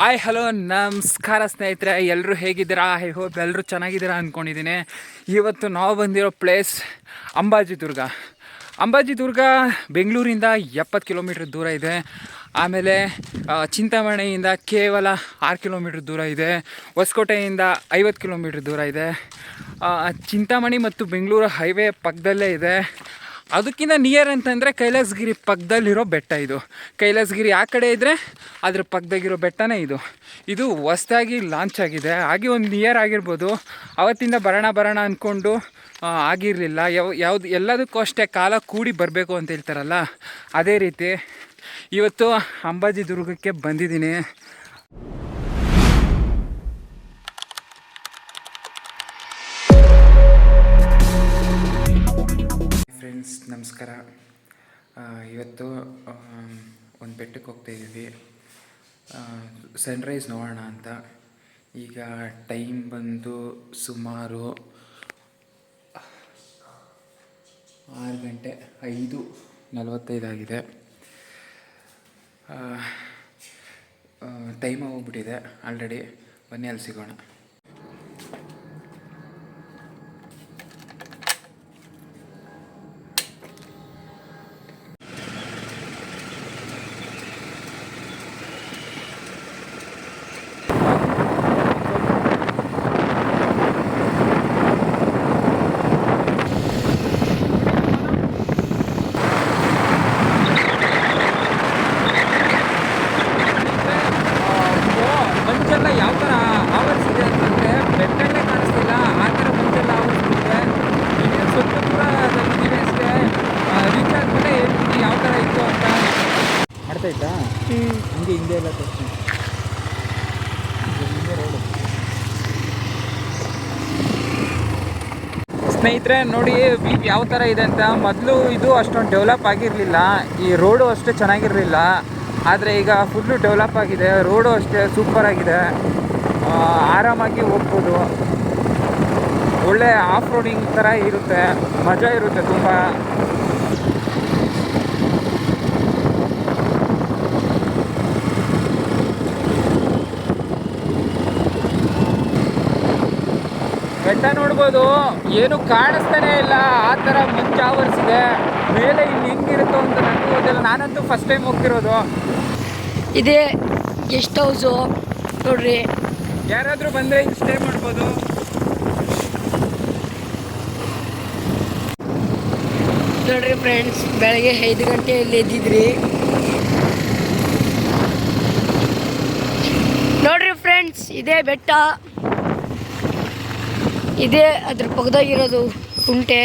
Hi hello ನಮಸ್ಕಾರ ಸ್ನೇಹಿತರೆ, ಎಲ್ಲರೂ ಹೇಗಿದ್ದೀರಾ? ಐ ಹೋಪ್ ಎಲ್ಲರೂ ಚೆನ್ನಾಗಿದ್ದೀರಾ ಅಂದ್ಕೊಂಡಿದ್ದೀನಿ. ಇವತ್ತು ನಾವು ಬಂದಿರೋ ಪ್ಲೇಸ್ ಅಂಬಾಜಿದುರ್ಗ. ಅಂಬಾಜಿದುರ್ಗ ಬೆಂಗಳೂರಿಂದ 70 ಕಿಲೋಮೀಟ್ರ್ ದೂರ ಇದೆ. ಆಮೇಲೆ ಚಿಂತಾಮಣಿಯಿಂದ ಕೇವಲ 6 ಕಿಲೋಮೀಟ್ರ್ ದೂರ ಇದೆ. ಹೊಸಕೋಟೆಯಿಂದ 50 ಕಿಲೋಮೀಟ್ರ್ ದೂರ ಇದೆ. ಚಿಂತಾಮಣಿ ಮತ್ತು ಬೆಂಗಳೂರು ಹೈವೇ ಪಕ್ಕದಲ್ಲೇ ಇದೆ. ಅದಕ್ಕಿಂತ ನಿಯರ್ ಅಂತಂದರೆ ಕೈಲಾಸಗಿರಿ ಪಕ್ಕದಲ್ಲಿರೋ ಬೆಟ್ಟ ಇದು. ಕೈಲಾಸಗಿರಿ ಆ ಕಡೆ ಇದ್ದರೆ ಅದ್ರ ಪಕ್ಕದಾಗಿರೋ ಬೆಟ್ಟನೇ ಇದು ಹೊಸ್ದಾಗಿ ಲಾಂಚ್ ಆಗಿದೆ. ಹಾಗೆ ಒಂದು ನಿಯರ್ ಆಗಿರ್ಬೋದು. ಅವತ್ತಿಂದ ಬರೋಣ ಅಂದ್ಕೊಂಡು ಆಗಿರಲಿಲ್ಲ. ಯಾವುದು ಎಲ್ಲದಕ್ಕೂ ಅಷ್ಟೇ ಕಾಲ ಕೂಡಿ ಬರಬೇಕು ಅಂತ ಹೇಳ್ತಾರಲ್ಲ, ಅದೇ ರೀತಿ ಇವತ್ತು ಅಂಬಾಜಿದುರ್ಗಕ್ಕೆ ಬಂದಿದ್ದೀನಿ. ಫ್ರೆಂಡ್ಸ್ ನಮಸ್ಕಾರ. ಇವತ್ತು ಒಂದು ಬೆಟ್ಟಕ್ಕೆ ಹೋಗ್ತಾಯಿದ್ದೀವಿ, ಸನ್ರೈಸ್ ನೋಡೋಣ ಅಂತ. ಈಗ ಟೈಮ್ ಬಂದು ಸುಮಾರು 6:05:45 ಆಗಿದೆ. ಟೈಮ್ ಹೋಗ್ಬಿಟ್ಟಿದೆ ಆಲ್ರೆಡಿ. ಬನ್ನಿ ಅಲ್ಲಿ ಸಿಗೋಣ. ಯಾವ ಥರ ಆವರಿಸಿದೆ ಅಂತಂದರೆ ಬೆಟ್ಟಗಳೇ ಕಾಣಿಸ್ತಿಲ್ಲ, ಆ ಥರ ಮಂಜೆಲ್ಲ ಆವರಿಸ್ಬಿಟ್ಟಿದೆ. ಇನ್ನೇನು ಸ್ವಲ್ಪ ದೂರದಲ್ಲಿದ್ದೀವಿ ಅಷ್ಟೇ. ರೀಚ್ ಆದಮೇಲೆ ಹೇಳ್ತೀನಿ ಯಾವ ಥರ ಇತ್ತು ಅಂತ. ಮಾಡ್ತಾಯಿತ್ತಾ? ಹಿಂಗೆ ಹಿಂದೆ ಎಲ್ಲ ತೋರಿಸ್ತೀನಿ. ರೋಡು ಸ್ನೇಹಿತರೆ ನೋಡಿ ಯಾವ ಥರ ಇದೆ ಅಂತ. ಮೊದಲು ಇದು ಅಷ್ಟೊಂದು ಡೆವಲಪ್ ಆಗಿರಲಿಲ್ಲ, ಈ ರೋಡು ಅಷ್ಟೇ ಚೆನ್ನಾಗಿರಲಿಲ್ಲ. ಆದರೆ ಈಗ ಫುಲ್ಲು ಡೆವಲಪ್ ಆಗಿದೆ. ರೋಡು ಅಷ್ಟೇ ಸೂಪರಾಗಿದೆ, ಆರಾಮಾಗಿ ಹೋಗ್ಬೋದು. ಒಳ್ಳೆ ಆಫ್ ರೋಡಿಂಗ್ ಥರ ಇರುತ್ತೆ, ಮಜಾ ಇರುತ್ತೆ ತುಂಬ. ಬೆಟ್ಟ ನೋಡ್ಬೋದು, ಏನು ಕಾಣಿಸ್ತಾನೆ ಇಲ್ಲ, ಆ ಥರ ಮಂಜು ಆವರಿಸಿದೆ. ಮೇಲೆ ಇಲ್ಲಿ ಹೆಂಗಿರುತ್ತೋ ಅಂತ ನನಗೂ ಗೊತ್ತಿಲ್ಲ. ನಾನಂತೂ ಫಸ್ಟ್ ಟೈಮ್ ಹೋಗ್ತಿರೋದು. ಇದೇ ಗೆಸ್ಟ್ ಹೌಸು ನೋಡ್ರಿ. ಯಾರಾದರೂ ಬಂದರೆ ಇಲ್ಲಿ ಸ್ಟೇ ಮಾಡ್ಬೋದು. ನೋಡ್ರಿ ಫ್ರೆಂಡ್ಸ್, ಬೆಳಗ್ಗೆ 5 ಗಂಟೆಯಲ್ಲಿ ಎದ್ದಿದ್ರಿ. ನೋಡ್ರಿ ಫ್ರೆಂಡ್ಸ್, ಇದೇ ಬೆಟ್ಟ, ಇದೇ ಅದ್ರ ಪಕ್ಕದಾಗಿರೋದು ಕುಂಟೆ.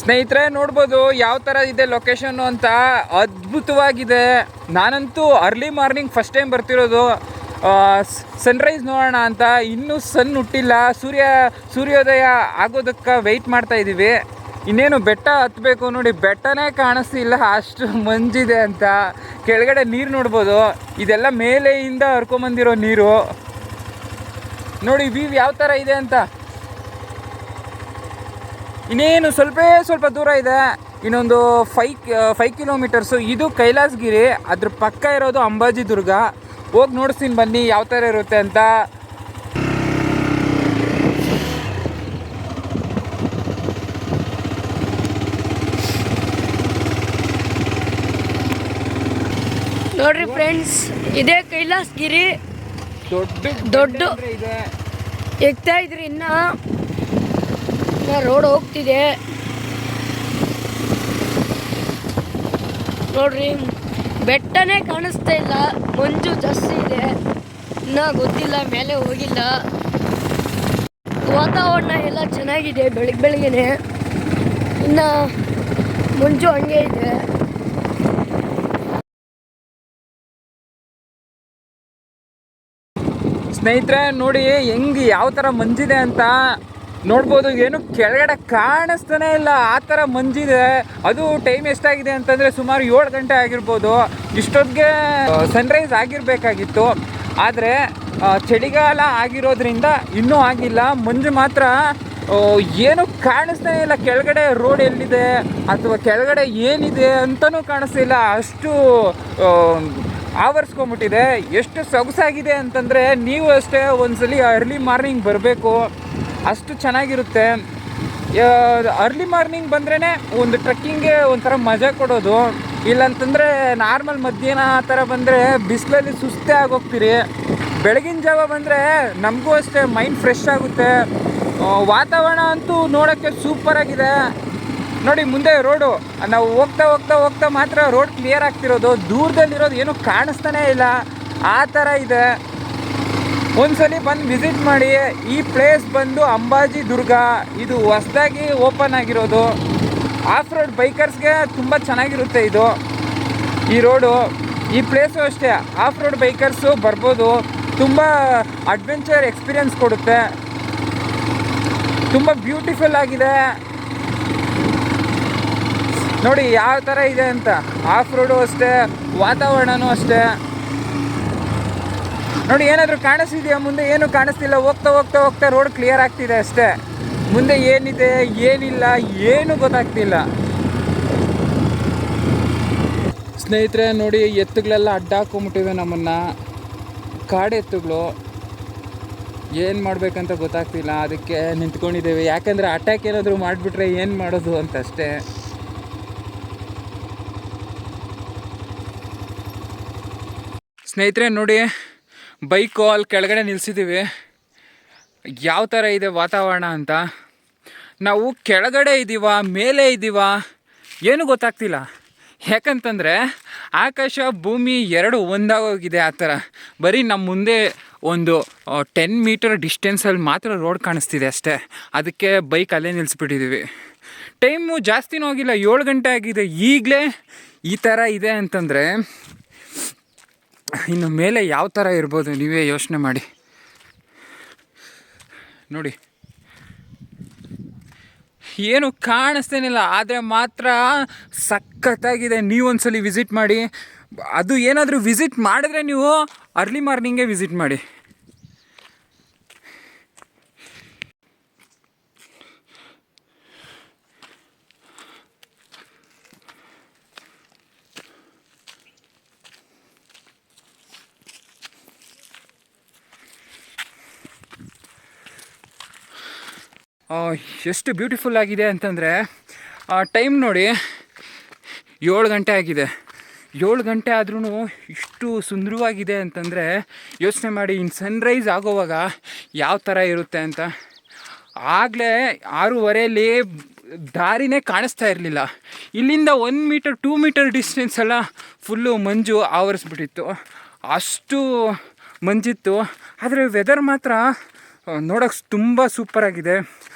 ಸ್ನೇಹಿತರೆ ನೋಡ್ಬೋದು ಯಾವ ಥರ ಇದೆ ಲೊಕೇಶನ್ನು ಅಂತ. ಅದ್ಭುತವಾಗಿದೆ. ನಾನಂತೂ ಅರ್ಲಿ ಮಾರ್ನಿಂಗ್ ಫಸ್ಟ್ ಟೈಮ್ ಬರ್ತಿರೋದು. ಸನ್ರೈಸ್ ನೋಡೋಣ ಅಂತ. ಇನ್ನೂ ಸನ್ ಹುಟ್ಟಿಲ್ಲ, ಸೂರ್ಯೋದಯ ಆಗೋದಕ್ಕೆ ವೆಯ್ಟ್ ಮಾಡ್ತಾ ಇದ್ದೀವಿ. ಇನ್ನೇನು ಬೆಟ್ಟ ಹತ್ತಬೇಕು. ನೋಡಿ ಬೆಟ್ಟನೇ ಕಾಣಿಸ್ತಿಲ್ಲ, ಅಷ್ಟು ಮಂಜಿದೆ ಅಂತ. ಕೆಳಗಡೆ ನೀರು ನೋಡ್ಬೋದು, ಇದೆಲ್ಲ ಮೇಲೆಯಿಂದ ಹರ್ಕೊಂಬಂದಿರೋ ನೀರು. ನೋಡಿ ವ್ಯೂ ಯಾವ ಥರ ಇದೆ ಅಂತ. ಇನ್ನೇನು ಸ್ವಲ್ಪ ದೂರ ಇದೆ, ಇನ್ನೊಂದು 5 ಕಿಲೋಮೀಟರ್ಸು. ಇದು ಕೈಲಾಸಗಿರಿ, ಅದ್ರ ಪಕ್ಕ ಇರೋದು ಅಂಬಾಜಿದುರ್ಗ. ಹೋಗಿ ನೋಡಿಸ್ತೀನಿ ಬನ್ನಿ ಯಾವ ಥರ ಇರುತ್ತೆ ಅಂತ. ನೋಡ್ರಿ ಫ್ರೆಂಡ್ಸ್, ಇದೇ ಕೈಲಾಸಗಿರಿ. ದೊಡ್ಡ ಇದೆ. ಎಗ್ತಾ ಇದ್ರಿ, ಇನ್ನ ರೋಡ್ ಹೋಗ್ತಿದೆ ನೋಡ್ರಿ. ಬೆಟ್ಟನೇ ಕಾಣಿಸ್ತಾ ಇಲ್ಲ, ಮಂಜು ಜಾಸ್ತಿ ಇದೆ. ಇನ್ನ ಗೊತ್ತಿಲ್ಲ, ಮೇಲೆ ಹೋಗಿಲ್ಲ. ವಾತಾವರಣ ಎಲ್ಲ ಚೆನ್ನಾಗಿದೆ ಬೆಳಗ್ಗೆನೆ. ಇನ್ನ ಮಂಜು ಹಂಗೆ ಇದೆ. ಸ್ನೇಹಿತರೆ ನೋಡಿ ಹೆಂಗೆ ಯಾವ ಥರ ಮಂಜಿದೆ ಅಂತ ನೋಡ್ಬೋದು. ಏನು ಕೆಳಗಡೆ ಕಾಣಿಸ್ತಾನೆ ಇಲ್ಲ, ಆ ಥರ ಮಂಜಿದೆ. ಅದು ಟೈಮ್ ಎಷ್ಟಾಗಿದೆ ಅಂತಂದರೆ ಸುಮಾರು 7 ಗಂಟೆ ಆಗಿರ್ಬೋದು. ಇಷ್ಟೊತ್ತಿಗೆ ಸನ್ರೈಸ್ ಆಗಿರಬೇಕಾಗಿತ್ತು, ಆದರೆ ಚಳಿಗಾಲ ಆಗಿರೋದ್ರಿಂದ ಇನ್ನೂ ಆಗಿಲ್ಲ. ಮಂಜು ಮಾತ್ರ ಏನು ಕಾಣಿಸ್ತಾನೆ ಇಲ್ಲ. ಕೆಳಗಡೆ ರೋಡ್ ಎಲ್ಲಿದೆ ಅಥವಾ ಕೆಳಗಡೆ ಏನಿದೆ ಅಂತಲೂ ಕಾಣಿಸ್ತಿಲ್ಲ. ಅಷ್ಟು ಆವರಿಸ್ಕೊಂಬಿಟ್ಟಿದೆ. ಎಷ್ಟು ಸೊಗಸಾಗಿದೆ ಅಂತಂದರೆ ನೀವು ಅಷ್ಟೇ ಒಂದ್ಸಲಿ ಅರ್ಲಿ ಮಾರ್ನಿಂಗ್ ಬರಬೇಕು, ಅಷ್ಟು ಚೆನ್ನಾಗಿರುತ್ತೆ. ಅರ್ಲಿ ಮಾರ್ನಿಂಗ್ ಬಂದ್ರೇ ಒಂದು ಟ್ರೆಕ್ಕಿಂಗ್ಗೆ ಒಂಥರ ಮಜಾ ಕೊಡೋದು. ಇಲ್ಲಂತಂದರೆ ನಾರ್ಮಲ್ ಮಧ್ಯಾಹ್ನ ಆ ಥರ ಬಂದರೆ ಬಿಸಿಲಲ್ಲಿ ಸುಸ್ತೇ ಆಗೋಗ್ತೀರಿ. ಬೆಳಗಿನ ಜಾವ ಬಂದರೆ ನಮಗೂ ಅಷ್ಟೇ ಮೈಂಡ್ ಫ್ರೆಶ್ ಆಗುತ್ತೆ. ವಾತಾವರಣ ಅಂತೂ ನೋಡೋಕ್ಕೆ ಸೂಪರಾಗಿದೆ. ನೋಡಿ ಮುಂದೆ ರೋಡು, ನಾವು ಹೋಗ್ತಾ ಹೋಗ್ತಾ ಹೋಗ್ತಾ ಮಾತ್ರ ರೋಡ್ ಕ್ಲಿಯರ್ ಆಗ್ತಿರೋದು, ದೂರದಲ್ಲಿರೋದು ಏನೂ ಕಾಣಿಸ್ತಾನೇ ಇಲ್ಲ, ಆ ಥರ ಇದೆ. ಒಂದ್ಸಲಿ ಬಂದು ವಿಸಿಟ್ ಮಾಡಿ. ಈ ಪ್ಲೇಸ್ ಬಂದು ಅಂಬಾಜಿ ದುರ್ಗ, ಇದು ಹೊಸದಾಗಿ ಓಪನ್ ಆಗಿರೋದು. ಆಫ್ ರೋಡ್ ಬೈಕರ್ಸ್ಗೆ ತುಂಬ ಚೆನ್ನಾಗಿರುತ್ತೆ ಇದು, ಈ ರೋಡು. ಈ ಪ್ಲೇಸು ಅಷ್ಟೇ, ಆಫ್ ರೋಡ್ ಬೈಕರ್ಸು ಬರ್ಬೋದು. ತುಂಬ ಅಡ್ವೆಂಚರ್ ಎಕ್ಸ್ಪೀರಿಯನ್ಸ್ ಕೊಡುತ್ತೆ, ತುಂಬ ಬ್ಯೂಟಿಫುಲ್ ಆಗಿದೆ. ನೋಡಿ ಯಾವ ಥರ ಇದೆ ಅಂತ. ಆಫ್ ರೋಡು ಅಷ್ಟೇ, ವಾತಾವರಣನೂ ಅಷ್ಟೇ. ನೋಡಿ ಏನಾದರೂ ಕಾಣಿಸ್ತಿದೆಯಾ? ಮುಂದೆ ಏನೂ ಕಾಣಿಸ್ತಿಲ್ಲ. ಹೋಗ್ತಾ ಹೋಗ್ತಾ ಹೋಗ್ತಾ ರೋಡ್ ಕ್ಲಿಯರ್ ಆಗ್ತಿದೆ ಅಷ್ಟೇ. ಮುಂದೆ ಏನಿದೆ ಏನಿಲ್ಲ ಏನೂ ಗೊತ್ತಾಗ್ತಿಲ್ಲ. ಸ್ನೇಹಿತರೆ ನೋಡಿ, ಎತ್ತುಗಳೆಲ್ಲ ಅಡ್ಡ ಹಾಕೊಂಬಿಟ್ಟಿವೆ ನಮ್ಮನ್ನು, ಕಾಡೆತ್ತುಗಳು. ಏನು ಮಾಡಬೇಕಂತ ಗೊತ್ತಾಗ್ತಿಲ್ಲ, ಅದಕ್ಕೆ ನಿಂತ್ಕೊಂಡಿದ್ದೇವೆ. ಯಾಕಂದರೆ ಅಟ್ಯಾಕ್ ಏನಾದರೂ ಮಾಡಿಬಿಟ್ರೆ ಏನು ಮಾಡೋದು ಅಂತ ಅಷ್ಟೇ. ಸ್ನೇಹಿತರೆ ನೋಡಿ, ಬೈಕು ಅಲ್ಲಿ ಕೆಳಗಡೆ ನಿಲ್ಲಿಸಿದ್ದೀವಿ. ಯಾವ ಥರ ಇದೆ ವಾತಾವರಣ ಅಂತ. ನಾವು ಕೆಳಗಡೆ ಇದ್ದೀವ ಮೇಲೆ ಇದ್ದೀವ ಏನೂ ಗೊತ್ತಾಗ್ತಿಲ್ಲ. ಯಾಕಂತಂದರೆ ಆಕಾಶ ಭೂಮಿ ಎರಡು ಒಂದಾಗೋಗಿದೆ. ಆ ಥರ ಬರೀ ನಮ್ಮ ಮುಂದೆ ಒಂದು 10 ಮೀಟರ್ ಡಿಸ್ಟೆನ್ಸಲ್ಲಿ ಮಾತ್ರ ರೋಡ್ ಕಾಣಿಸ್ತಿದೆ ಅಷ್ಟೇ. ಅದಕ್ಕೆ ಬೈಕ್ ಅಲ್ಲೇ ನಿಲ್ಲಿಸ್ಬಿಟ್ಟಿದ್ದೀವಿ. ಟೈಮು ಜಾಸ್ತಿನೂ ಆಗಿಲ್ಲ, 7 ಗಂಟೆ ಆಗಿದೆ. ಈಗಲೇ ಈ ಥರ ಇದೆ ಅಂತಂದರೆ ಇನ್ನು ಮೇಲೆ ಯಾವ ಥರ ಇರ್ಬೋದು ನೀವೇ ಯೋಚನೆ ಮಾಡಿ. ನೋಡಿ ಏನು ಕಾಣಿಸ್ತೇನಿಲ್ಲ, ಆದರೆ ಮಾತ್ರ ಸಖತ್ತಾಗಿದೆ. ನೀವೊಂದ್ಸಲಿ ವಿಸಿಟ್ ಮಾಡಿ. ಅದು ಏನಾದರೂ ವಿಸಿಟ್ ಮಾಡಿದ್ರೆ ನೀವು ಅರ್ಲಿ ಮಾರ್ನಿಂಗೇ ವಿಸಿಟ್ ಮಾಡಿ. ಎಷ್ಟು ಬ್ಯೂಟಿಫುಲ್ ಆಗಿದೆ ಅಂತಂದರೆ, ಟೈಮ್ ನೋಡಿ 7 ಗಂಟೆ ಆಗಿದೆ. 7 ಗಂಟೆ ಆದ್ರೂ ಇಷ್ಟು ಸುಂದರವಾಗಿದೆ ಅಂತಂದರೆ ಯೋಚನೆ ಮಾಡಿ. ಇನ್ನು ಸನ್ರೈಸ್ ಆಗೋವಾಗ ಯಾವ ಥರ ಇರುತ್ತೆ ಅಂತ. ಆಗಲೇ 6:15 ದಾರಿನೇ ಕಾಣಿಸ್ತಾ ಇರಲಿಲ್ಲ. ಇಲ್ಲಿಂದ 1 ಮೀಟರ್ 2 ಮೀಟರ್ ಡಿಸ್ಟೆನ್ಸ್ ಎಲ್ಲ ಫುಲ್ಲು ಮಂಜು ಆವರಿಸ್ಬಿಟ್ಟಿತ್ತು, ಅಷ್ಟು ಮಂಜಿತ್ತು. ಆದರೆ ವೆದರ್ ಮಾತ್ರ ನೋಡೋಕ್ಕೆ ತುಂಬ ಸೂಪರಾಗಿದೆ.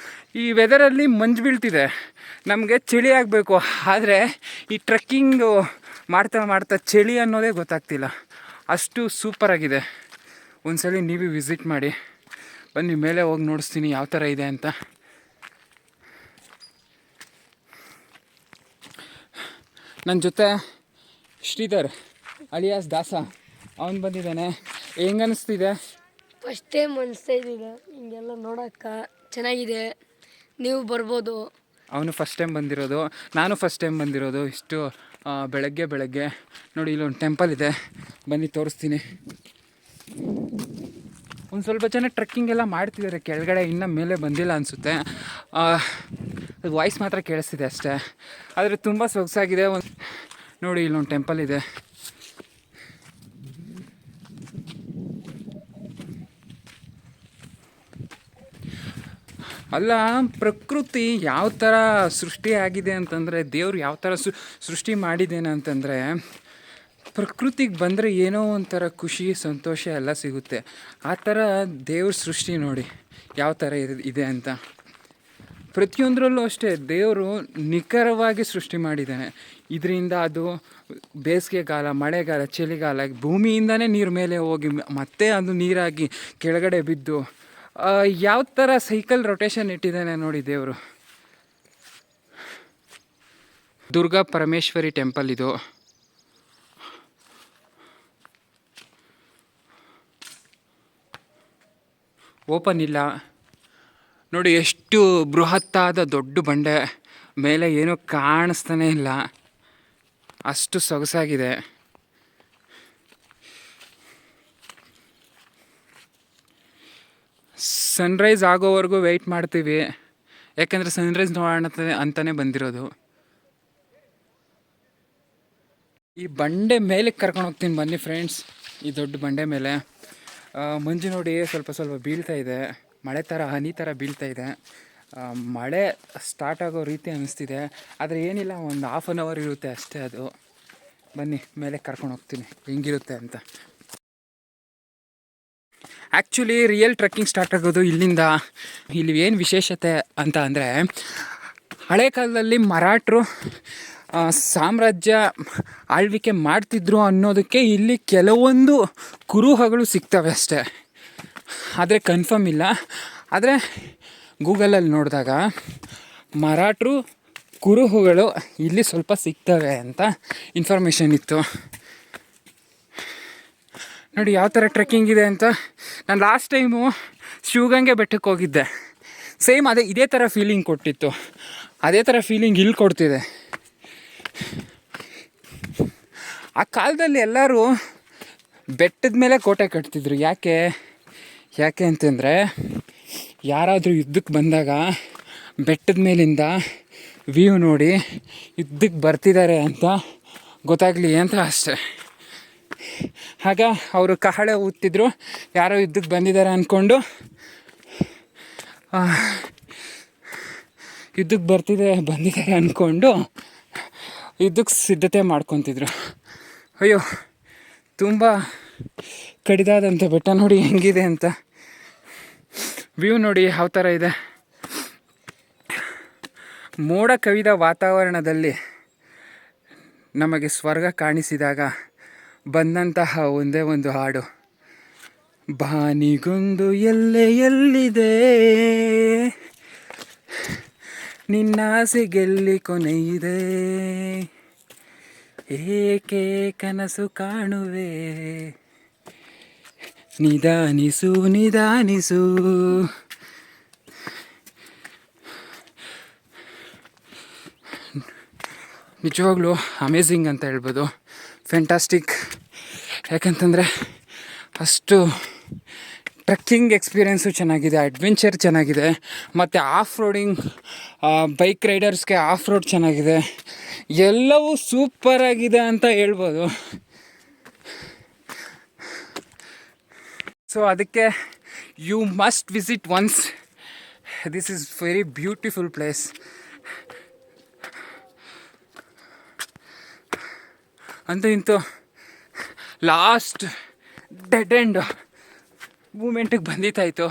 ಈ ವೆದರಲ್ಲಿ ಮಂಜು ಬೀಳ್ತಿದೆ, ನಮಗೆ ಚಳಿ ಆಗಬೇಕು. ಆದರೆ ಈ ಟ್ರೆಕ್ಕಿಂಗು ಮಾಡ್ತಾ ಮಾಡ್ತಾ ಚಳಿ ಅನ್ನೋದೇ ಗೊತ್ತಾಗ್ತಿಲ್ಲ, ಅಷ್ಟು ಸೂಪರಾಗಿದೆ. ಒಂದ್ಸಲಿ ನೀವು ವಿಸಿಟ್ ಮಾಡಿ. ಬನ್ನಿ ಮೇಲೆ ಹೋಗಿ ನೋಡಿಸ್ತೀನಿ ಯಾವ ಥರ ಇದೆ ಅಂತ. ನನ್ನ ಜೊತೆ ಶ್ರೀಧರ್ ಅಲಿಯಾಸ್ ದಾಸ, ಅವನು ಬಂದಿದ್ದಾನೆ. ಹೆಂಗನ್ನಿಸ್ತಿದೆ? ಫಸ್ಟ್ ಟೈಮ್ ಅನಿಸ್ತಾ ಇದ್ದಿಲ್ಲ ಹಿಂಗೆಲ್ಲ ನೋಡೋಕ್ಕೆ, ಚೆನ್ನಾಗಿದೆ. ನೀವು ಬರ್ಬೋದು. ಅವನು ಫಸ್ಟ್ ಟೈಮ್ ಬಂದಿರೋದು, ನಾನು ಫಸ್ಟ್ ಟೈಮ್ ಬಂದಿರೋದು. ಇಷ್ಟು ಬೆಳಗ್ಗೆ ನೋಡಿ, ಇಲ್ಲೊಂದು ಟೆಂಪಲ್ ಇದೆ, ಬನ್ನಿ ತೋರಿಸ್ತೀನಿ. ಒಂದು ಸ್ವಲ್ಪ ಜನ ಟ್ರೆಕ್ಕಿಂಗ್ ಎಲ್ಲ ಮಾಡ್ತಿದ್ದಾರೆ ಕೆಳಗಡೆ, ಇನ್ನೂ ಮೇಲೆ ಬಂದಿಲ್ಲ ಅನಿಸುತ್ತೆ. ವಾಯ್ಸ್ ಮಾತ್ರ ಕೇಳಿಸ್ತಿದೆ ಅಷ್ಟೇ, ಆದರೆ ತುಂಬ ಸೊಗಸಾಗಿದೆ. ನೋಡಿ ಇಲ್ಲೊಂದು ಟೆಂಪಲ್ ಇದೆ. ಅಲ್ಲ, ಪ್ರಕೃತಿ ಯಾವ ಥರ ಸೃಷ್ಟಿಯಾಗಿದೆ ಅಂತಂದರೆ, ದೇವರು ಯಾವ ಥರ ಸೃಷ್ಟಿ ಮಾಡಿದ್ದೇನೆ ಅಂತಂದರೆ, ಪ್ರಕೃತಿಗೆ ಬಂದರೆ ಏನೋ ಒಂಥರ ಖುಷಿ ಸಂತೋಷ ಎಲ್ಲ ಸಿಗುತ್ತೆ. ಆ ಥರ ದೇವ್ರ ಸೃಷ್ಟಿ ನೋಡಿ ಯಾವ ಥರ ಇದೆ ಅಂತ. ಪ್ರತಿಯೊಂದರಲ್ಲೂ ಅಷ್ಟೇ ದೇವರು ನಿಖರವಾಗಿ ಸೃಷ್ಟಿ ಮಾಡಿದ್ದಾನೆ. ಇದರಿಂದ ಅದು ಬೇಸಿಗೆಗಾಲ, ಮಳೆಗಾಲ, ಚಳಿಗಾಲ, ಭೂಮಿಯಿಂದನೇ ನೀರು ಮೇಲೆ ಹೋಗಿ ಮತ್ತೆ ಅದು ನೀರಾಗಿ ಕೆಳಗಡೆ ಬಿದ್ದು ಯಾವ ಥರ ಸೈಕಲ್ ರೊಟೇಷನ್ ಇಟ್ಟಿದ್ದಾನೆ ನೋಡಿ ದೇವರು. ದುರ್ಗಾ ಪರಮೇಶ್ವರಿ ಟೆಂಪಲ್ ಇದು. ಓಪನ್ ಇಲ್ಲ ನೋಡಿ, ಎಷ್ಟು ಬೃಹತ್ತಾದ ದೊಡ್ಡ ಬಂಡೆ, ಮೇಲೆ ಏನೂ ಕಾಣಿಸ್ತಾನೆ ಇಲ್ಲ, ಅಷ್ಟು ಸೊಗಸಾಗಿದೆ. ಸನ್ರೈಸ್ ಆಗೋವರೆಗೂ ವೆಯ್ಟ್ ಮಾಡ್ತೀವಿ, ಯಾಕೆಂದರೆ ಸನ್ರೈಸ್ ನೋಡೋಣ ಅಂತಲೇ ಬಂದಿರೋದು. ಈ ಬಂಡೆ ಮೇಲೆ ಕರ್ಕೊಂಡು ಹೋಗ್ತೀನಿ ಬನ್ನಿ ಫ್ರೆಂಡ್ಸ್. ಈ ದೊಡ್ಡ ಬಂಡೆ ಮೇಲೆ ಮಂಜು ನೋಡಿ ಸ್ವಲ್ಪ ಸ್ವಲ್ಪ ಬೀಳ್ತಾ ಇದೆ, ಮಳೆ ಥರ ಹನಿ ಥರ ಬೀಳ್ತಾ ಇದೆ. ಮಳೆ ಸ್ಟಾರ್ಟ್ ಆಗೋ ರೀತಿ ಅನ್ನಿಸ್ತಿದೆ, ಆದರೆ ಏನಿಲ್ಲ, ಒಂದು ಹಾಫ್ ಆನ್ ಅವರ್ ಇರುತ್ತೆ ಅಷ್ಟೇ. ಅದು ಬನ್ನಿ ಮೇಲೆ ಕರ್ಕೊಂಡು ಹೋಗ್ತೀನಿ ಹೆಂಗಿರುತ್ತೆ ಅಂತ. ಆ್ಯಕ್ಚುಲಿ ರಿಯಲ್ ಟ್ರೆಕ್ಕಿಂಗ್ ಸ್ಟಾರ್ಟ್ ಆಗೋದು ಇಲ್ಲಿಂದ. ಇಲ್ಲಿ ಏನು ವಿಶೇಷತೆ ಅಂತ ಅಂದರೆ, ಹಳೆ ಕಾಲದಲ್ಲಿ ಮರಾಠರು ಸಾಮ್ರಾಜ್ಯ ಆಳ್ವಿಕೆ ಮಾಡ್ತಿದ್ರು ಅನ್ನೋದಕ್ಕೆ ಇಲ್ಲಿ ಕೆಲವೊಂದು ಕುರುಹುಗಳು ಸಿಗ್ತವೆ ಅಷ್ಟೇ, ಆದರೆ ಕನ್ಫರ್ಮ್ ಇಲ್ಲ. ಆದರೆ ಗೂಗಲಲ್ಲಿ ನೋಡಿದಾಗ ಮರಾಠರು ಕುರುಹುಗಳು ಇಲ್ಲಿ ಸ್ವಲ್ಪ ಸಿಗ್ತವೆ ಅಂತ ಇನ್ಫಾರ್ಮೇಷನ್ ಇತ್ತು. ನೋಡಿ ಯಾವ ಥರ ಟ್ರೆಕ್ಕಿಂಗ್ ಇದೆ ಅಂತ. ನಾನು ಲಾಸ್ಟ್ ಟೈಮು ಶಿವಗಂಗೆ ಬೆಟ್ಟಕ್ಕೆ ಹೋಗಿದ್ದೆ, ಸೇಮ್ ಇದೇ ಥರ ಫೀಲಿಂಗ್ ಕೊಟ್ಟಿತ್ತು. ಅದೇ ಥರ ಫೀಲಿಂಗ್ ಇಲ್ಲಿ ಕೊಡ್ತಿದೆ. ಆ ಕಾಲದಲ್ಲಿ ಎಲ್ಲರೂ ಬೆಟ್ಟದ ಮೇಲೆ ಕೋಟೆ ಕಟ್ತಿದ್ರು. ಯಾಕೆ ಅಂತಂದರೆ, ಯಾರಾದರೂ ಯುದ್ಧಕ್ಕೆ ಬಂದಾಗ ಬೆಟ್ಟದ ಮೇಲಿಂದ ವ್ಯೂ ನೋಡಿ ಯುದ್ಧಕ್ಕೆ ಬರ್ತಿದ್ದಾರೆ ಅಂತ ಗೊತ್ತಾಗಲಿ ಅಂತ ಅಷ್ಟೆ. ಆಗ ಅವರು ಕಹಳೆ ಊದ್ತಿದ್ರು, ಯಾರೋ ಯುದ್ಧಕ್ಕೆ ಬಂದಿದ್ದಾರೆ ಅಂದ್ಕೊಂಡು ಯುದ್ಧಕ್ಕೆ ಬಂದಿದ್ದಾರೆ ಅಂದ್ಕೊಂಡು ಯುದ್ಧಕ್ಕೆ ಸಿದ್ಧತೆ ಮಾಡ್ಕೊತಿದ್ರು. ಅಯ್ಯೋ, ತುಂಬ ಕಡಿದಾದಂಥ ಬೆಟ್ಟ ನೋಡಿ ಹೆಂಗಿದೆ ಅಂತ. ವ್ಯೂ ನೋಡಿ ಯಾವ ಥರ ಇದೆ. ಮೋಡ ಕವಿದ ವಾತಾವರಣದಲ್ಲಿ ನಮಗೆ ಸ್ವರ್ಗ ಕಾಣಿಸಿದಾಗ ಬಂದಂತಹ ಒಂದೇ ಒಂದು ಹಾಡು, ಬಾನಿಗೊಂದು ಎಲ್ಲಿದೆ ನಿನ್ನಾಸೆಗೆಲ್ಲಿ ಕೊನೆಯಿದೆ, ಏಕೆ ಕನಸು ಕಾಣುವೆ, ನಿಧಾನಿಸು ನಿಜವಾಗ್ಲೂ ಅಮೇಝಿಂಗ್ ಅಂತ ಹೇಳ್ಬೋದು. ಫ್ಯಾಂಟಾಸ್ಟಿಕ್. ಯಾಕಂತಂದರೆ ಅಷ್ಟು ಟ್ರೆಕ್ಕಿಂಗ್ ಎಕ್ಸ್ಪೀರಿಯೆನ್ಸು ಚೆನ್ನಾಗಿದೆ, ಅಡ್ವೆಂಚರ್ ಚೆನ್ನಾಗಿದೆ, ಮತ್ತು ಆಫ್ ರೋಡಿಂಗ್ ಬೈಕ್ ರೈಡರ್ಸ್ಗೆ ಆಫ್ ರೋಡ್ ಚೆನ್ನಾಗಿದೆ. ಎಲ್ಲವೂ ಸೂಪರಾಗಿದೆ ಅಂತ ಹೇಳ್ಬೋದು. ಸೊ ಅದಕ್ಕೆ you must visit once. This is very beautiful place. ಅಂತೂ ಇಂತೂ ಲಾಸ್ಟ್ ಡೆಡ್ ಎಂಡ್ ಮೂಮೆಂಟಿಗೆ ಬಂದಿತ್ತಾಯಿತು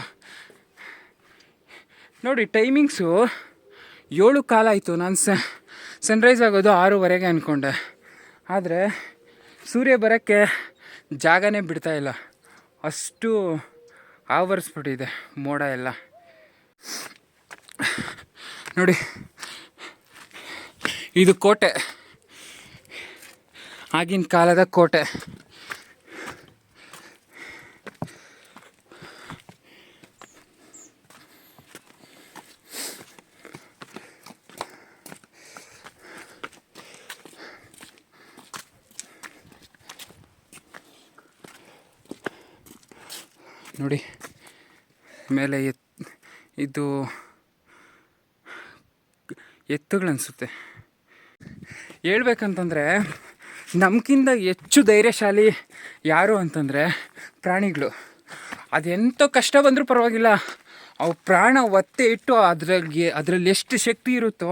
ನೋಡಿ. ಟೈಮಿಂಗ್ಸು 7:15 ಆಯಿತು. ನಾನು ಸನ್ರೈಸ್ ಆಗೋದು 6:00 ಅಂದ್ಕೊಂಡೆ, ಆದರೆ ಸೂರ್ಯ ಬರೋಕ್ಕೆ ಜಾಗನೇ ಬಿಡ್ತಾಯಿಲ್ಲ, ಅಷ್ಟು ಆವರಿಸ್ಬಿಟ್ಟಿದೆ ಮೋಡ ಎಲ್ಲ. ನೋಡಿ, ಇದು ಕೋಟೆ, ಆಗಿನ ಕಾಲದ ಕೋಟೆ. ನೋಡಿ ಮೇಲೆ ಇದು ಎತ್ತುಗಳನ್ನಿಸುತ್ತೆ. ಹೇಳ್ಬೇಕಂತಂದರೆ ನಮಗಿಂತ ಹೆಚ್ಚು ಧೈರ್ಯಶಾಲಿ ಯಾರು ಅಂತಂದರೆ ಪ್ರಾಣಿಗಳು. ಅದೆಂಥ ಕಷ್ಟ ಬಂದರೂ ಪರವಾಗಿಲ್ಲ, ಅವು ಪ್ರಾಣ ಒತ್ತೆ ಇಟ್ಟು ಅದರಲ್ಲಿ ಎಷ್ಟು ಶಕ್ತಿ ಇರುತ್ತೋ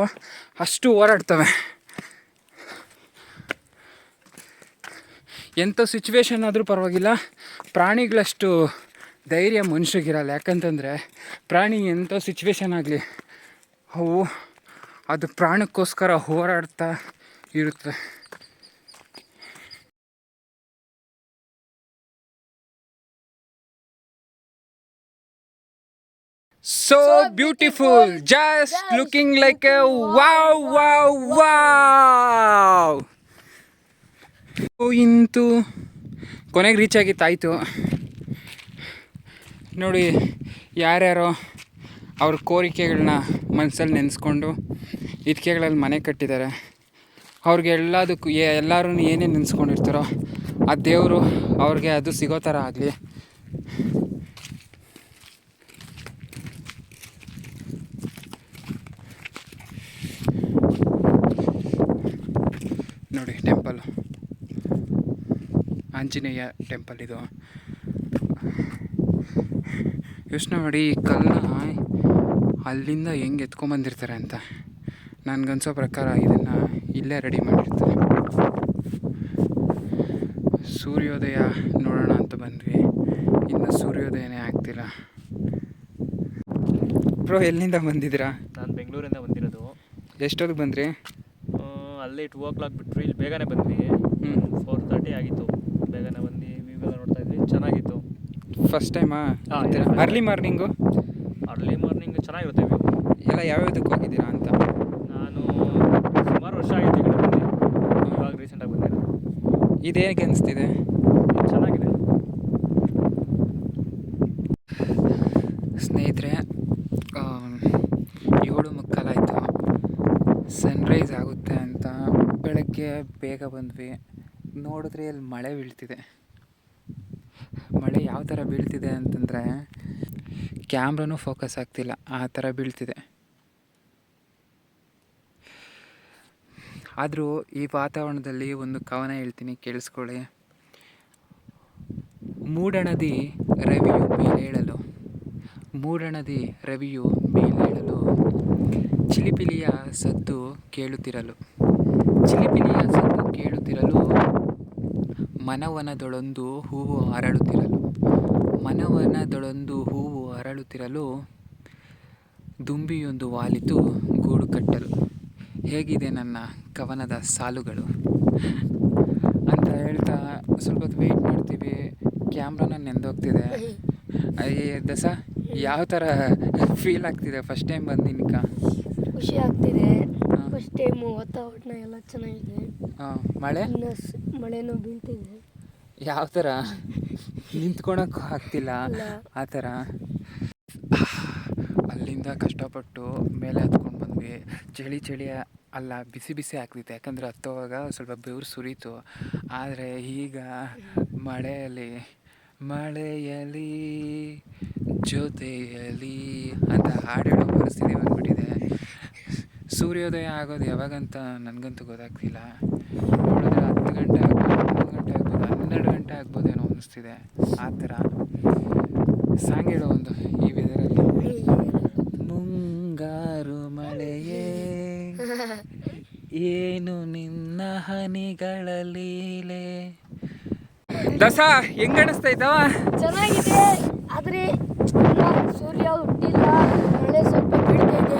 ಅಷ್ಟು ಹೋರಾಡ್ತವೆ. ಎಂಥ ಸಿಚುವೇಶನ್ ಆದರೂ ಪರವಾಗಿಲ್ಲ, ಪ್ರಾಣಿಗಳಷ್ಟು ಧೈರ್ಯ ಮನುಷ್ಯಗಿರಲ್ಲ. ಯಾಕಂತಂದರೆ ಪ್ರಾಣಿ ಎಂಥ ಸಿಚುವೇಶನ್ ಆಗಲಿ ಅದು ಪ್ರಾಣಕ್ಕೋಸ್ಕರ ಹೋರಾಡ್ತಾ ಇರುತ್ತೆ. So beautiful, just looking like a wow. ಇಂತೂ ಕೊನೆಗೆ ರೀಚ್ ಆಗಿತ್ತಾಯಿತು ನೋಡಿ. ಯಾರ್ಯಾರೋ ಅವ್ರ ಕೋರಿಕೆಗಳನ್ನ ಮನಸ್ಸಲ್ಲಿ ನೆನೆಸ್ಕೊಂಡು ಇಟ್ಕೆಗಳಲ್ಲಿ ಮನೆ ಕಟ್ಟಿದ್ದಾರೆ. ಅವ್ರಿಗೆ ಎಲ್ಲರೂ ಏನೇನು ನೆನೆಸ್ಕೊಂಡಿರ್ತಾರೋ ಆ ದೇವರು ಅವ್ರಿಗೆ ಅದು ಸಿಗೋ ಥರ ಆಗಲಿ. ಆಂಜನೇಯ ಟೆಂಪಲ್ ಇದು. ಯೋಚನೆ ಮಾಡಿ ಈ ಕಲ್ಲನ್ನ ಅಲ್ಲಿಂದ ಹೆಂಗೆ ಎತ್ಕೊಂಬಂದಿರ್ತಾರೆ ಅಂತ. ನನಗನ್ಸೋ ಪ್ರಕಾರ ಇದನ್ನು ಇಲ್ಲೇ ರೆಡಿ ಮಾಡಿರ್ತಾರೆ. ಸೂರ್ಯೋದಯ ನೋಡೋಣ ಅಂತ ಬಂದ್ವಿ, ಇನ್ನು ಸೂರ್ಯೋದಯನೇ ಆಗ್ತಿಲ್ಲ. ಬ್ರೋ ಎಲ್ಲಿಂದ ಬಂದಿದ್ದೀರಾ? ನಾನು ಬೆಂಗಳೂರಿಂದ ಬಂದಿರೋದು. ಎಷ್ಟೊತ್ತಿಗೆ ಬಂದ್ರಿ? ಅಲ್ಲಿ 2 o'clock ಬಿಟ್ವಿ, ಇಲ್ಲಿ ಬೇಗನೆ ಬಂದ್ವಿ. 4:30 ಆಗಿತ್ತು. ಬೇಗನೆ ಬಂದು ವ್ಯೂವೆಲ್ಲ ನೋಡ್ತಾ ಇದ್ವಿ, ಚೆನ್ನಾಗಿತ್ತು. ಫಸ್ಟ್ ಟೈಮಾ? ಅರ್ಲಿ ಮಾರ್ನಿಂಗು ಚೆನ್ನಾಗಿರುತ್ತೆ ವ್ಯೂ. ಎಲ್ಲ ಯಾವ್ಯಾವ್ದಕ್ಕೆ ಹೋಗಿದ್ದೀರಾ ಅಂತ? ನಾನು ಸುಮಾರು ವರ್ಷ ಆಗಿತ್ತು ಈ ಕಡೆ ಬಂದು, ಇವಾಗ ರೀಸೆಂಟಾಗಿ ಬಂದಿದ್ದು. ಇದು ಹೇಗೆ ಅನಿಸ್ತಿದೆ? ಚೆನ್ನಾಗಿದೆ. ಸ್ನೇಹಿತರೆ, 7:45 ಆಯಿತು. ಸನ್ರೈಸ್ ಆಗುತ್ತೆ ಅಂತ ಬೆಳಗ್ಗೆ ಬೇಗ ಬಂದ್ವಿ. ನೋಡಿದ್ರೆ ಅಲ್ಲಿ ಮಳೆ ಬೀಳ್ತಿದೆ. ಮಳೆ ಯಾವ ಥರ ಬೀಳ್ತಿದೆ ಅಂತಂದರೆ ಕ್ಯಾಮ್ರಾನೂ ಫೋಕಸ್ ಆಗ್ತಿಲ್ಲ, ಆ ಥರ ಬೀಳ್ತಿದೆ. ಆದರೂ ಈ ವಾತಾವರಣದಲ್ಲಿ ಒಂದು ಕವನ ಹೇಳ್ತೀನಿ, ಕೇಳಿಸ್ಕೊಳ್ಳಿ. ಮೂಡಣದಿ ರವಿಯು ಮೇಲೇಳಲು, ಮೂಡಣದಿ ರವಿಯು ಮೇಲೇಳಲು, ಚಿಲಿಪಿಲಿಯ ಸದ್ದು ಕೇಳುತ್ತಿರಲು, ಚಿಲಿಪಿಲಿಯ ಸದ್ದು ಕೇಳುತ್ತಿರಲು, ಮನವನದೊಳೊಂದು ಹೂವು ಅರಳುತ್ತಿರಲು, ಮನವನದೊಳೊಂದು ಹೂವು ಅರಳುತ್ತಿರಲು, ದುಂಬಿಯೊಂದು ವಾಲಿತು ಗೂಡು ಕಟ್ಟಲು. ಹೇಗಿದೆ ನನ್ನ ಕವನದ ಸಾಲುಗಳು ಅಂತ ಹೇಳ್ತಾ ಸ್ವಲ್ಪ ಹೊತ್ತು ವೆಯ್ಟ್ ಮಾಡ್ತೀವಿ. ಕ್ಯಾಮ್ರಾನ ನೆಂದೋಗ್ತಿದೆ. ದಸ ಯಾವ ಥರ ಫೀಲ್ ಆಗ್ತಿದೆ ಫಸ್ಟ್ ಟೈಮ್ ಬಂದಿನಿಕ? ಖುಷಿ ಆಗ್ತಿದೆ. ಫಸ್ಟ್ ಟೈಮು ವಾತಾವರಣ ಎಲ್ಲ ಚೆನ್ನಾಗಿದೆ. ಮಳೆನೂ ಬೀಳ್ತಿದೆ. ಯಾವ ಥರ ನಿಂತ್ಕೊಳಕ್ಕೂ ಆಗ್ತಿಲ್ಲ ಆ ಥರ. ಅಲ್ಲಿಂದ ಕಷ್ಟಪಟ್ಟು ಮೇಲೆ ಹತ್ಕೊಂಡು ಬಂದ್ವಿ. ಚಳಿ ಅಲ್ಲ, ಬಿಸಿ ಆಗ್ತಿತ್ತು. ಯಾಕಂದರೆ ಹತ್ತೋವಾಗ ಸ್ವಲ್ಪ ಬೆವರು ಸುರಿತು. ಆದರೆ ಈಗ ಮಳೆಯಲ್ಲಿ ಜೊತೆಯಲ್ಲಿ ಅಂತ ಹಾಡು ಹೇಳೋ ಪರಿಸ್ಥಿತಿ ಬಂದ್ಬಿಟ್ಟಿದೆ. ಸೂರ್ಯೋದಯ ಆಗೋದು ಯಾವಾಗಂತ ನನಗಂತೂ ಗೊತ್ತಾಗ್ತಿಲ್ಲ. ನೋಡಿದ್ರೆ 10 ಗಂಟೆ ಆಗ್ಬೋದು, 12 ಗಂಟೆ ಆಗ್ಬೋದೇನೋ ಅನ್ನಿಸ್ತಿದೆ. ಆ ಥರ ಸಾಂಗ್ ಹೇಳೋ ಒಂದು ಈ ವೆದರಲ್ಲಿ. ಮುಂಗಾರು ಮಳೆಯೇ ಏನು ನಿನ್ನ ಹನಿಗಳ ಲೀಲೆ. ದಸ ಹೆಂಗ್ ಅನಿಸ್ತೈತವ? ಚೆನ್ನಾಗಿದೆ. ಆದರೆ ಸೂರ್ಯ ಹುಟ್ಟಿಲ್ಲ, ಮಳೆ ಸ್ವಲ್ಪ ಬೀಳ್ತಿದೆ,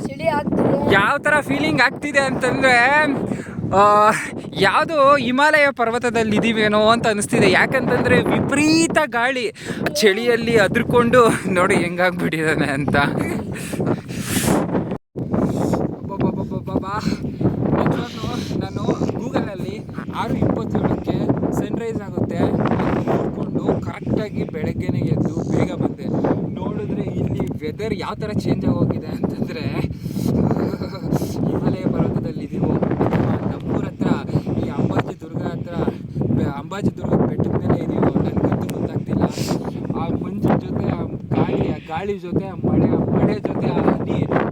ಚಳಿ ಆಗ್ತಿದೆ. ಯಾವ ಥರ ಫೀಲಿಂಗ್ ಆಗ್ತಿದೆ ಅಂತಂದರೆ ಯಾವುದೋ ಹಿಮಾಲಯ ಪರ್ವತದಲ್ಲಿ ಇದ್ದೀವೇನೋ ಅಂತ ಅನಿಸ್ತಿದೆ. ಯಾಕಂತಂದರೆ ವಿಪರೀತ ಗಾಳಿ, ಚಳಿಯಲ್ಲಿ ಅದ್ರಕೊಂಡು ನೋಡಿ ಹೆಂಗಾಗ್ಬಿಟ್ಟಿದ್ದಾನೆ ಅಂತ. ನಾನು ಗೂಗಲಲ್ಲಿ 6:27ಕ್ಕೆ ಸನ್ರೈಸ್ ಆಗುತ್ತೆ ನೋಡಿಕೊಂಡು ಕರೆಕ್ಟಾಗಿ ಬೆಳಗ್ಗೆನೇ ಎದ್ದು ಬೇಗ ಬಂದೆ. ನೋಡಿದ್ರೆ ಇಲ್ಲಿ ವೆದರ್ ಯಾವ ಥರ ಚೇಂಜ್ ಆಗೋಗಿದೆ ಅಂತಂದರೆ ಹಿಮಾಲಯ ಪರ್ವತದಲ್ಲಿದ್ದೀವೋ ಅಥವಾ ನಮ್ಮೂರ ಹತ್ರ ಈ ಅಂಬಾಜಿದುರ್ಗ ಬೆಟ್ಟದ ಮೇಲೆ ಇದೀವೋ ನನಗಂತೂ ಗೊತ್ತಾಗ್ತಿಲ್ಲ. ಆ ಮಂಜಿನ ಜೊತೆ ಆ ಗಾಳಿ ಜೊತೆ ಆ ಮಳೆ ಜೊತೆ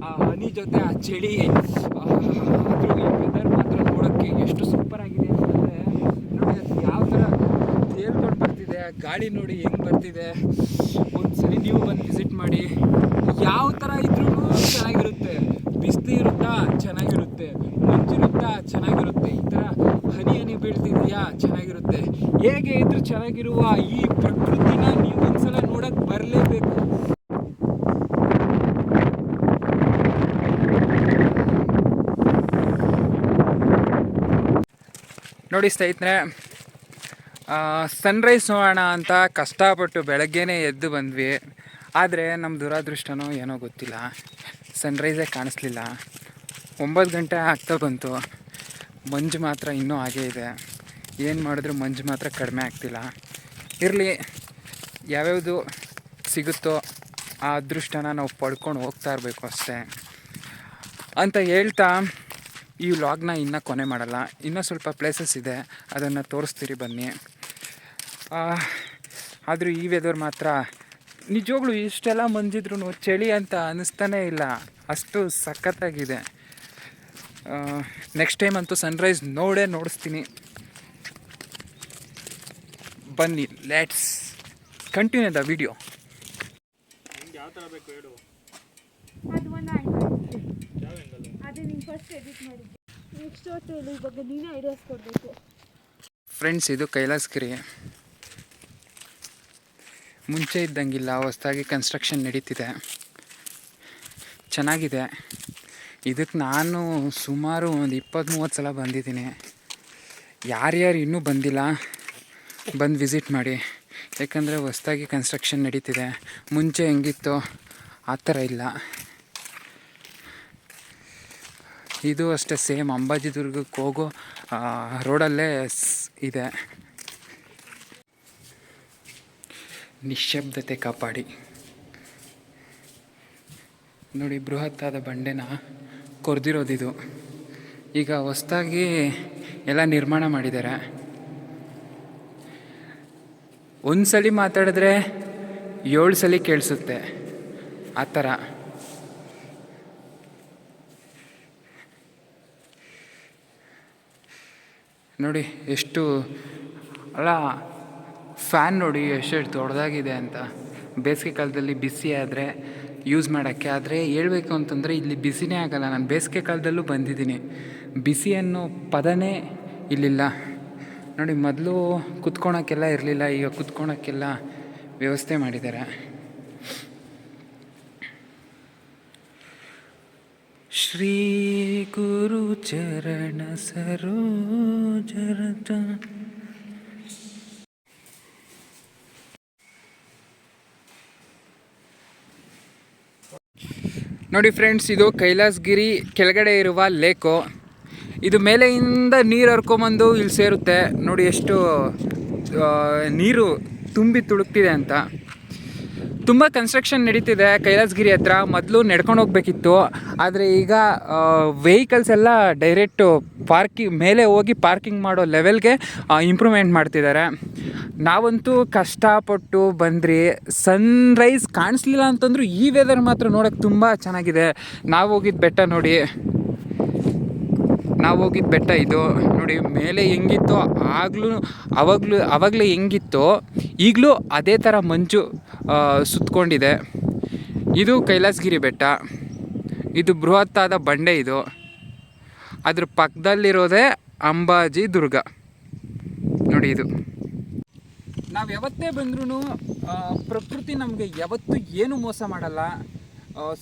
ಆ ಹನಿ ಜೊತೆ ಆ ಚಳಿ, ಆದರೂ ಈ ವೆದರ್ ಮಾತ್ರ ನೋಡೋಕ್ಕೆ ಎಷ್ಟು ಸೂಪರ್ ಆಗಿದೆ ಅಂತಂದರೆ ನೋಡಿ ಅದು ಯಾವ ಥರ ತೇಲ್ಕೊಂಡು ಬರ್ತಿದೆ. ಆ ಗಾಳಿ ನೋಡಿ ಹೆಂಗೆ ಬರ್ತಿದೆ. ಒಂದ್ಸರಿ ನೀವು ಬಂದು ವಿಸಿಟ್ ಮಾಡಿ. ಯಾವ ಥರ ಇದ್ರೂ ಚೆನ್ನಾಗಿರುತ್ತೆ. ಬಿಸಿಲು ಇರುತ್ತಾ ಚೆನ್ನಾಗಿರುತ್ತೆ, ಮಂಜಿರುತ್ತಾ ಚೆನ್ನಾಗಿರುತ್ತೆ, ಈ ಥರ ಹನಿ ಬೀಳ್ತಿದೆಯಾ ಚೆನ್ನಾಗಿರುತ್ತೆ. ಹೇಗೆ ಇದ್ರೂ ಚೆನ್ನಾಗಿರುವ ಈ ಪ್ರಕೃತಿನ ನೀವು ಒಂದ್ಸಲ ನೋಡೋಕ್ಕೆ ಬರಲೇಬೇಕು. ನೋಡಿ ಸ್ನೇಹಿತರೆ, ಸನ್ರೈಸ್ ನೋಡೋಣ ಅಂತ ಕಷ್ಟಪಟ್ಟು ಬೆಳಗ್ಗೆನೇ ಎದ್ದು ಬಂದ್ವಿ. ಆದರೆ ನಮ್ಮ ದುರಾದೃಷ್ಟನೋ ಏನೋ ಗೊತ್ತಿಲ್ಲ, ಸನ್ರೈಸೇ ಕಾಣಿಸ್ಲಿಲ್ಲ. 9 ಗಂಟೆ ಆಗ್ತಾ ಬಂತು. ಮಂಜು ಮಾತ್ರ ಇನ್ನೂ ಹಾಗೇ ಇದೆ. ಏನು ಮಾಡಿದ್ರು ಮಂಜು ಮಾತ್ರ ಕಡಿಮೆ ಆಗ್ತಿಲ್ಲ. ಇರಲಿ, ಯಾವ್ಯಾವುದು ಸಿಗುತ್ತೋ ಆ ಅದೃಷ್ಟನ ನಾವು ಪಡ್ಕೊಂಡು ಹೋಗ್ತಾ ಇರಬೇಕು ಅಷ್ಟೇ ಅಂತ ಹೇಳ್ತಾ ಈ ವ್ಲಾಗ್ನ ಇನ್ನೂ ಕೊನೆ ಮಾಡಲ್ಲ. ಇನ್ನೂ ಸ್ವಲ್ಪ ಪ್ಲೇಸಸ್ ಇದೆ, ಅದನ್ನು ತೋರಿಸ್ತೀರಿ ಬನ್ನಿ. ಆದರೂ ಈ ವೆದರ್ ಮಾತ್ರ ನಿಜವಾಗ್ಲೂ ಇಷ್ಟೆಲ್ಲ ಮಂಜಿದ್ರೂ ಚಳಿ ಅಂತ ಅನ್ನಿಸ್ತಾನೇ ಇಲ್ಲ, ಅಷ್ಟು ಸಖತ್ತಾಗಿದೆ. ನೆಕ್ಸ್ಟ್ ಟೈಮ್ ಅಂತೂ ಸನ್ರೈಸ್ ನೋಡಿಸ್ತೀನಿ. ಬನ್ನಿ ಲೆಟ್ಸ್ ಕಂಟಿನ್ಯೂ ದ ವಿಡಿಯೋ. ಯಾವ ಥರ ಬೇಕು ಹೇಳು. ಅದು ಒಂದು ಅದೇ ನೀನು ಫಸ್ಟ್ ಎಡಿಟ್ ಮಾಡಿದ್ದೆ. ನೆಕ್ಸ್ಟ್ ಹೊತ್ತು ಹೇಳಿ, ಇವಾಗ ನೀನೇ ಐಡಿಯಾಸ್ ಕೊಡಬೇಕು. ಫ್ರೆಂಡ್ಸ್, ಇದು ಕೈಲಾಸಗಿರಿ. ಮುಂಚೆ ಇದ್ದಂಗಿಲ್ಲ, ಹೊಸದಾಗಿ ಕನ್ಸ್ಟ್ರಕ್ಷನ್ ನಡೀತಿದೆ, ಚೆನ್ನಾಗಿದೆ. ಇದಕ್ಕೆ ನಾನು ಸುಮಾರು ಒಂದು 20-30 ಸಲ ಬಂದಿದ್ದೀನಿ. ಯಾರ್ಯಾರು ಇನ್ನೂ ಬಂದಿಲ್ಲ ಬಂದು ವಿಸಿಟ್ ಮಾಡಿ, ಯಾಕಂದರೆ ಹೊಸದಾಗಿ ಕನ್ಸ್ಟ್ರಕ್ಷನ್ ನಡೀತಿದೆ. ಮುಂಚೆ ಹೆಂಗಿತ್ತೋ ಆ ಥರ ಇಲ್ಲ. ಇದು ಅಷ್ಟೇ ಸೇಮ್ ಅಂಬಾಜಿದುರ್ಗಕ್ಕೆ ಹೋಗೋ ರೋಡಲ್ಲೇ ಇದೆ. ನಿಶ್ಶಬ್ದತೆ ಕಾಪಾಡಿ. ನೋಡಿ, ಬೃಹತ್ತಾದ ಬಂಡೆನ ಕೊರೆದಿರೋದಿದು. ಈಗ ಹೊಸದಾಗಿ ಎಲ್ಲ ನಿರ್ಮಾಣ ಮಾಡಿದ್ದಾರೆ. ಒಂದು ಸಲ ಮಾತಾಡಿದ್ರೆ 7 ಸಲ ಕೇಳಿಸುತ್ತೆ ಆ ಥರ. ನೋಡಿ ಎಷ್ಟು, ಅಲ್ಲ ಫ್ಯಾನ್ ನೋಡಿ ಎಷ್ಟು ದೊಡ್ಡದಾಗಿದೆ ಅಂತ. ಬೇಸಿಗೆ ಕಾಲದಲ್ಲಿ ಬಿಸಿ ಆದರೆ ಯೂಸ್ ಮಾಡೋಕ್ಕೆ. ಆದರೆ ಹೇಳ್ಬೇಕು ಅಂತಂದರೆ ಇಲ್ಲಿ ಬಿಸಿನೇ ಆಗೋಲ್ಲ. ನಾನು ಬೇಸಿಗೆ ಕಾಲದಲ್ಲೂ ಬಂದಿದ್ದೀನಿ, ಬಿಸಿ ಅನ್ನೋ ಪದನೇ ಇಲ್ಲಿಲ್ಲ. ನೋಡಿ, ಮೊದಲು ಕುತ್ಕೊಳಕ್ಕೆಲ್ಲ ಇರಲಿಲ್ಲ, ಈಗ ಕುತ್ಕೊಳಕ್ಕೆಲ್ಲ ವ್ಯವಸ್ಥೆ ಮಾಡಿದ್ದಾರೆ. ಶ್ರೀ ಗುರು ಚರಣ ಸರೋಜರತ. ನೋಡಿ ಫ್ರೆಂಡ್ಸ್, ಇದು ಕೈಲಾಸಗಿರಿ ಕೆಳಗಡೆ ಇರುವ ಲೇಕು. ಇದು ಮೇಲೆಯಿಂದ ನೀರು ಹರ್ಕೊಂಬಂದು ಇಲ್ಲಿ ಸೇರುತ್ತೆ. ನೋಡಿ ಎಷ್ಟು ನೀರು ತುಂಬಿ ತುಳುಕ್ತಿದೆ ಅಂತ. ತುಂಬ ಕನ್ಸ್ಟ್ರಕ್ಷನ್ ನಡೀತಿದೆ ಕೈಲಾಸಗಿರಿ ಹತ್ರ. ಮೊದಲು ನಡ್ಕೊಂಡು ಹೋಗ್ಬೇಕಿತ್ತು, ಆದರೆ ಈಗ ವೆಹಿಕಲ್ಸ್ ಎಲ್ಲ ಡೈರೆಕ್ಟು ಮೇಲೆ ಹೋಗಿ ಪಾರ್ಕಿಂಗ್ ಮಾಡೋ ಲೆವೆಲ್ಗೆ ಇಂಪ್ರೂವ್ಮೆಂಟ್ ಮಾಡ್ತಿದ್ದಾರೆ. ನಾವಂತೂ ಕಷ್ಟಪಟ್ಟು ಬಂದ್ರಿ. ಸನ್ರೈಸ್ ಕಾಣಿಸ್ಲಿಲ್ಲ ಅಂತಂದ್ರೂ ಈ ವೆದರ್ ಮಾತ್ರ ನೋಡೋಕ್ಕೆ ತುಂಬ ಚೆನ್ನಾಗಿದೆ. ನಾವು ಹೋಗಿದ್ದ ಬೆಟ್ಟ ಇದು. ನೋಡಿ, ಮೇಲೆ ಹೆಂಗಿತ್ತೋ ಆವಾಗಲೇ ಹೆಂಗಿತ್ತೋ ಈಗಲೂ ಅದೇ ಥರ ಮಂಜು ಸುತ್ತಕೊಂಡಿದೆ. ಇದು ಕೈಲಾಸಗಿರಿ ಬೆಟ್ಟ. ಇದು ಬೃಹತ್ತಾದ ಬಂಡೆ. ಇದು ಅದ್ರ ಪಕ್ಕದಲ್ಲಿರೋದೇ ಅಂಬಾಜಿ ದುರ್ಗ. ನೋಡಿ, ಇದು ನಾವು ಯಾವತ್ತೇ ಬಂದ್ರೂ ಪ್ರಕೃತಿ ನಮಗೆ ಯಾವತ್ತೂ ಏನು ಮೋಸ ಮಾಡಲ್ಲ.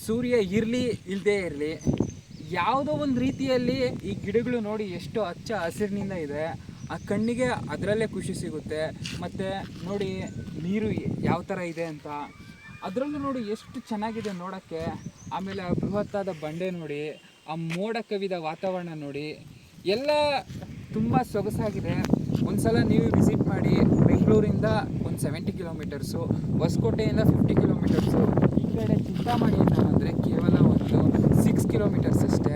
ಸೂರ್ಯ ಇರಲಿ ಇಲ್ಲದೇ ಇರಲಿ, ಯಾವುದೋ ಒಂದು ರೀತಿಯಲ್ಲಿ ಈ ಗಿಡಗಳು ನೋಡಿ ಎಷ್ಟು ಹಚ್ಚ ಹಸಿರಿನಿಂದ ಇದೆ. ಆ ಕಣ್ಣಿಗೆ ಅದರಲ್ಲೇ ಖುಷಿ ಸಿಗುತ್ತೆ. ಮತ್ತು ನೋಡಿ ನೀರು ಯಾವ ಥರ ಇದೆ ಅಂತ, ಅದರಲ್ಲೂ ನೋಡಿ ಎಷ್ಟು ಚೆನ್ನಾಗಿದೆ ನೋಡೋಕ್ಕೆ. ಆಮೇಲೆ ಆ ಬೃಹತ್ತಾದ ಬಂಡೆ ನೋಡಿ, ಆ ಮೋಡ ಕವಿದ ವಾತಾವರಣ ನೋಡಿ, ಎಲ್ಲ ತುಂಬ ಸೊಗಸಾಗಿದೆ. ಒಂದು ಸಲ ನೀವು ವಿಸಿಟ್ ಮಾಡಿ. ಬೆಂಗಳೂರಿಂದ ಒಂದು 70 ಕಿಲೋಮೀಟರ್ಸು, ಹೊಸಕೋಟೆಯಿಂದ 50 ಕಿಲೋಮೀಟರ್ಸು. ಈ ಕಡೆ ಚಿಂತಾಮಣಿಯಿಂದ ಅಂದರೆ ಕೇವಲ ಒಂದು 6 ಕಿಲೋಮೀಟರ್ಸ್ ಅಷ್ಟೇ.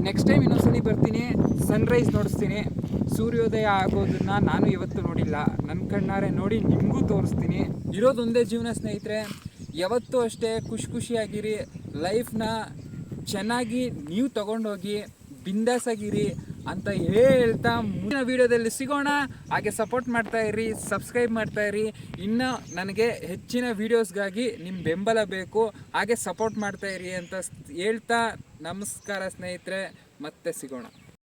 ನೆಕ್ಸ್ಟ್ ಟೈಮ್ ಇನ್ನೊಂದ್ಸಲಿ ಬರ್ತೀನಿ, ಸನ್ರೈಸ್ ನೋಡಿಸ್ತೀನಿ. ಸೂರ್ಯೋದಯ ಆಗೋದನ್ನು ನಾನು ಇವತ್ತು ನೋಡಿಲ್ಲ, ನನ್ನ ಕಣ್ಣಾರೆ ನೋಡಿ ನಿಮಗೂ ತೋರಿಸ್ತೀನಿ. ಇರೋದೊಂದೇ ಜೀವನ ಸ್ನೇಹಿತರೆ, ಯಾವತ್ತೂ ಅಷ್ಟೇ ಖುಷಿಯಾಗಿರಿ. ಲೈಫ್ನ ಚೆನ್ನಾಗಿ ನೀವು ತಗೊಂಡೋಗಿ ಬಿಂದಾಸಾಗಿರಿ ಅಂತ ಹೇಳ್ತಾ ಮುಂದಿನ ವೀಡಿಯೋದಲ್ಲಿ ಸಿಗೋಣ. ಹಾಗೆ ಸಪೋರ್ಟ್ ಮಾಡ್ತಾಯಿರಿ, ಸಬ್ಸ್ಕ್ರೈಬ್ ಮಾಡ್ತಾಯಿರಿ. ಇನ್ನು ನನಗೆ ಹೆಚ್ಚಿನ ವೀಡಿಯೋಸ್ಗಾಗಿ ನಿಮ್ಮ ಬೆಂಬಲ ಬೇಕು. ಹಾಗೆ ಸಪೋರ್ಟ್ ಮಾಡ್ತಾಯಿರಿ ಅಂತ ಹೇಳ್ತಾ ನಮಸ್ಕಾರ ಸ್ನೇಹಿತರೆ, ಮತ್ತೆ ಸಿಗೋಣ.